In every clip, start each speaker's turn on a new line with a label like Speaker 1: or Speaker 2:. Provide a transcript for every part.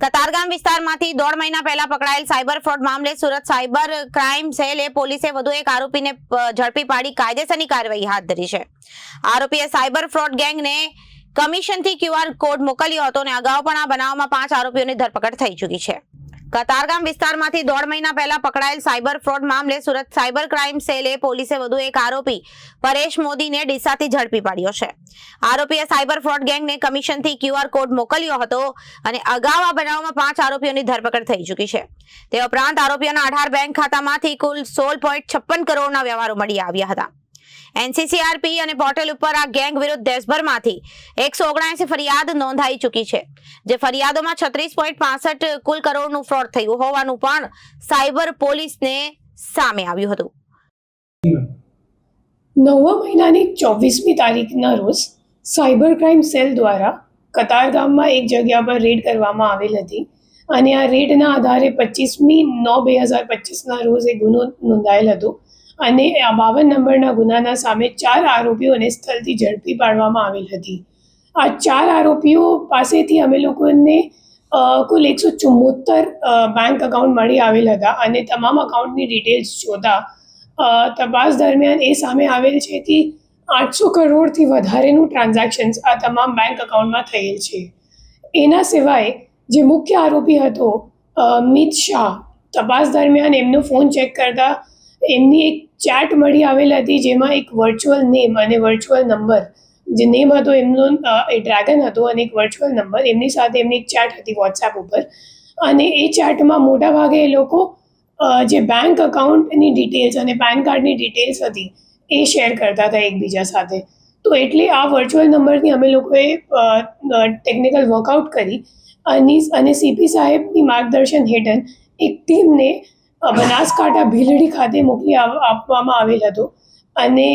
Speaker 1: કતારગામ વિસ્તારમાંથી 1.5 મહિના પહેલા પકડાયેલ સાયબર ફ્રોડ મામલે સુરત સાયબર ક્રાઇમ સેલે પોલીસે વધુ એક આરોપીને ઝડપી પાડી કાયદેસરની કાર્યવાહી હાથ ધરી છે। આરોપીએ સાયબર ફ્રોડ ગેંગને કમિશનથી QR કોડ મોકલ્યો હતો અને અગાઉ પણ આ બનાવમાં 5 આરોપીઓની ધરપકડ થઈ ચૂકી છે। કતારગામ વિસ્તારમાંથી 1.5 મહિના પહેલા પકડાયેલ સાયબર ફ્રોડ મામલે સુરત સાયબર ક્રાઇમ સેલે પોલીસે વધુ એક આરોપી પરેશ મોદીને ડીસાથી ઝડપી પાડ્યો છે। આરોપીએ સાયબર ફ્રોડ ગેંગને કમિશનથી QR કોડ મોકલ્યો હતો અને અગાઉ આ બનાવમાં 5 આરોપીઓની ધરપકડ થઈ ચૂકી છે। તે ઉપરાંત આરોપીઓના 18 બેંક ખાતામાંથી કુલ 16.56 કરોડના વ્યવહારો મળી આવ્યા હતા। NCCRP અને પોર્ટલ ઉપર આ ગેંગ વિરુદ્ધ દેશભરમાંથી 179 ફરિયાદ નોંધાઈ ચૂકી છે, જે ફરિયાદોમાં 36.65 કુલ કરોડનું ફ્રોડ થયું હોવાનું પણ સાયબર પોલીસને સામે આવ્યું હતું।
Speaker 2: 9 મહિનાની 24મી તારીખના રોજ સાયબર ક્રાઇમ સેલ દ્વારા કતારગામમાં એક જગ્યા પર રેડ કરવામાં આવેલ હતી અને આ રેડના આધારે 25મી 9/2025ના રોજ એક ગુનો નોંધાયેલ હતો અને 52 નંબરના ગુનાના સામે 4 આરોપીઓને સ્થળથી ઝડપી પાડવામાં આવેલ હતી। આ 4 આરોપીઓ પાસેથી અમે લોકોને કુલ 174 બેંક અકાઉન્ટ મળી આવેલ હતા અને તમામ અકાઉન્ટની ડિટેલ્સ જોતા તપાસ દરમિયાન એ સામે આવેલ છે કે 800 કરોડથી વધારેનું ટ્રાન્ઝેક્શન્સ આ તમામ બેંક અકાઉન્ટમાં થયેલ છે। એના સિવાય જે મુખ્ય આરોપી હતો મિત શાહ, તપાસ દરમિયાન એમનો ફોન ચેક કરતા એમની એક ચેટ મળી આવેલ હતી જેમાં એક વર્ચ્યુઅલ નેમ અને વર્ચ્યુઅલ નંબર, જે નેમ હતો એમનો એ ડ્રેગન હતો અને એક વર્ચ્યુઅલ નંબર, એમની સાથે એમની એક ચેટ હતી વોટ્સએપ ઉપર અને એ ચેટમાં મોટાભાગે એ લોકો જે બેંક અકાઉન્ટની ડિટેલ્સ અને પેન કાર્ડની ડિટેલ્સ હતી એ શેર કરતા હતા એકબીજા સાથે। તો એટલે આ વર્ચ્યુઅલ નંબરની અમે લોકોએ ટેકનિકલ વર્કઆઉટ કરી અને CP સાહેબની માર્ગદર્શન હેઠળ એક ટીમને બનાસકાંઠા ભીલડી ખાતે મોકલી આપવામાં આવેલ હતો અને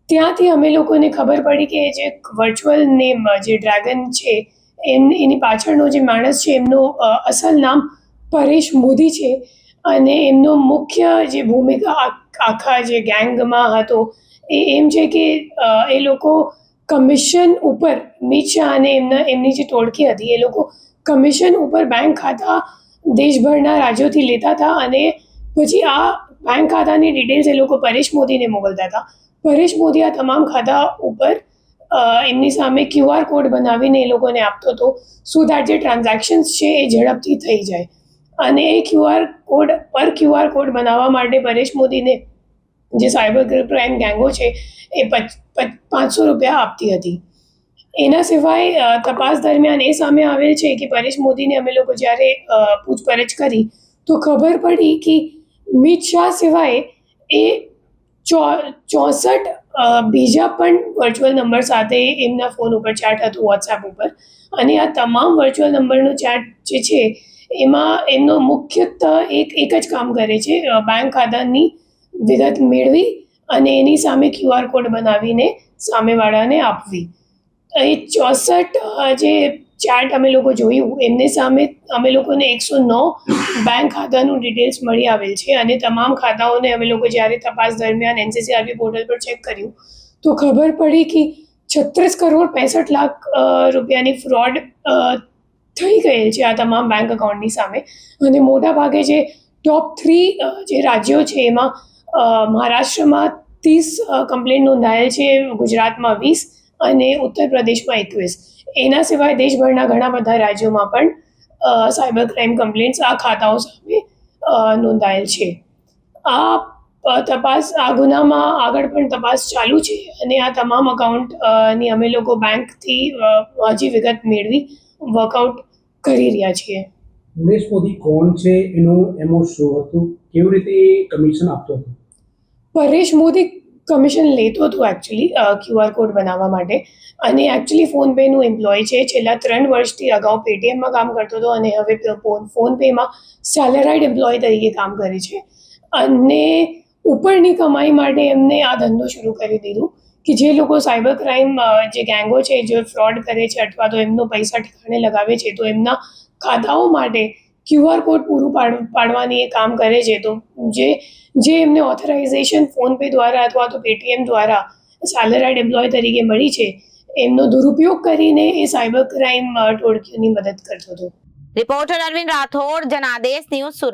Speaker 2: ત્યાંથી અમે લોકોને ખબર પડી કે જે વર્ચ્યુઅલ નેમ જે ડ્રેગન છે એની પાછળનો જે માણસ છે એમનું અસલ નામ પરેશ મોદી છે અને એમનો મુખ્ય જે ભૂમિકા આખા જે ગેંગમાં હતો એ એમ છે કે એ લોકો કમિશન ઉપર મિત શાહ અને એમની જે ટોળકી હતી એ લોકો કમિશન ઉપર બેંક ખાતા દેશભરના રાજ્યોથી લેતા હતા અને પછી આ બેંક ખાતાની ડિટેલ્સ એ લોકો પરેશ મોદીને મોકલતા હતા। પરેશ મોદી આ તમામ ખાતા ઉપર એમની સામે QR કોડ બનાવીને એ લોકોને આપતો હતો સો દેટ જે ટ્રાન્ઝેક્શન્સ છે એ ઝડપથી થઈ જાય અને એ QR કોડ બનાવવા માટે પરેશ મોદીને જે સાયબર ક્રાઇમ ગેંગો છે એ 500 રૂપિયા આપતી હતી। એના સિવાય તપાસ દરમિયાન એ સામે આવેલ છે કે પરેશ મોદીને અમે લોકો જ્યારે પૂછપરછ કરી તો ખબર પડી કે મિત શાહ સિવાય એ 64 બીજા પણ વર્ચ્યુઅલ નંબર સાથે એમના ફોન ઉપર ચેટ હતું વોટ્સએપ ઉપર અને આ તમામ વર્ચ્યુઅલ નંબરનું ચેટ જે છે એમાં એમનો મુખ્યત્વે એક જ કામ કરે છે, બેંક ખાતાની વિગત મેળવી અને એની સામે QR કોડ બનાવીને સામેવાળાને આપવી। એ 64 જે ચેટ અમે લોકો જોયું એમની સામે અમે લોકોને 109 બેંક ખાતાનું ડિટેલ્સ મળી આવેલ છે અને તમામ ખાતાઓને અમે લોકો જ્યારે તપાસ દરમિયાન NCCRP પોર્ટલ પર ચેક કર્યું તો ખબર પડી કે 36 કરોડ 65 લાખ રૂપિયાની ફ્રોડ થઈ ગયેલ છે આ તમામ બેંક અકાઉન્ટની સામે અને મોટાભાગે જે ટોપ 3 જે રાજ્યો છે એમાં મહારાષ્ટ્રમાં 30 કમ્પ્લેન્ટ નોંધાયેલ છે, ગુજરાતમાં 20 અને ઉત્તર પ્રદેશમાં 21। એના સિવાય દેશભરના ઘણા બધા રાજ્યોમાં પણ સાયબર ક્રાઇમ કમ્પ્લેન્ટ્સ આ ખાતાઓ સામે નોંધાયેલ છે। આ ગુનામાં આગળ પણ તપાસ ચાલુ છે અને આ તમામ અકાઉન્ટની અમે લોકો બેંકથી હજી વિગત મેળવી વર્કઆઉટ કરી રહ્યા છીએ।
Speaker 3: પરેશ મોદી કોણ છે, એનું એમો શું હતું, કેવી રીતે કમિશન આપતો હતો?
Speaker 2: પરેશ મોદી કમિશન લેતો હતો એકચ્યુઅલી QR કોડ બનાવવા માટે અને એકચ્યુઅલી ફોનપેનું એમ્પ્લોય છે। છેલ્લા 3 વર્ષથી અગાઉ પેટીએમમાં કામ કરતો હતો અને હવે ફોનપેમાં સેલેરાઇડ એમ્પ્લોય તરીકે કામ કરે છે અને ઉપરની કમાઈ માટે એમને આ ધંધો શરૂ કરી દીધું કે જે લોકો સાયબર ક્રાઇમ જે ગેંગો છે જે ફ્રોડ કરે છે અથવા તો એમનો પૈસા ઠેકાણે લગાવે છે તો એમના ખાતાઓ માટે QR કોડ પૂરું પાડવાની એ કામ કરે છે। તો જે એમને ઓથોરાઇઝેશન ફોનપે દ્વારા અથવા તો પેટીએમ દ્વારા સેલેરાઇડ એમ્પ્લોય તરીકે મળી છે એમનો દુરુપયોગ કરીને એ સાયબર ક્રાઇમ ટોળકીઓની મદદ કરતો હતો।
Speaker 1: Reporter Arvind Rathod, Janadesh news, Surat.